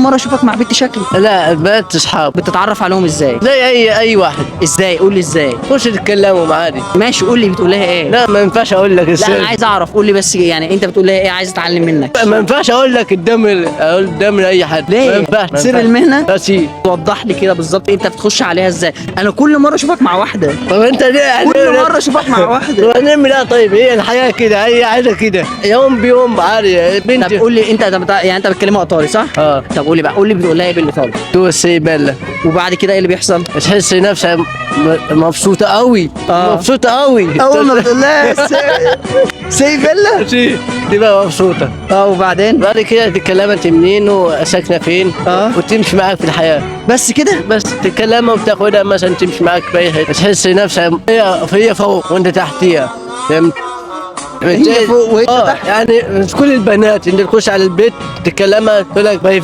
مره اشوفك مع بنت شكل. لا البنات اصحاب. بتتعرف عليهم ازاي؟ زي اي واحد. ازاي؟ قول لي ازاي. خش تتكلموا عادي. ماشي قول لي بتقول لها ايه. لا ما ينفعش اقول لك لا السر. انا عايز اعرف، قول لي بس يعني انت بتقول لها ايه، عايز اتعلم منك. ما ينفعش اقول لك قدام اي حد. ليه؟ ما ينفعش. سر المهنه. بس وضح لي كده بالظبط انت بتخش عليها ازاي. انا كل مره اشوفك مع واحده، طب انت ليه كل مره اشوفك مع واحده. طب نعمل ايه؟ طيب هي الحياه كده، هي عايزه كده يوم بيوم عادي يا طب بنتي. قول لي انت يعني انت بتكلمها ايطالي صح؟ اه. طب قول لي بقى، قول لي بتقول لها ايه بالايطالي. تو سي بيلا. وبعد كده ايه اللي بيحصل؟ تحس نفسها مبسوطه قوي. آه. مبسوطه قوي. اول ما بتقول لها سي فيلا تبقى مبسوطه. وبعدين بعد كده تتكلمها انت منين وساكنه فين. وتمشي معاك في الحياه. بس كده. بس تتكلمها وتاخدها مثلا تمشي معاك في اي حته، تحس نفسها هي فوق وانت تحتيها. فهمت؟ هي فوق وانت تحت. يعني مش كل البنات انت تخش على البيت تتكلمها تقول لك باي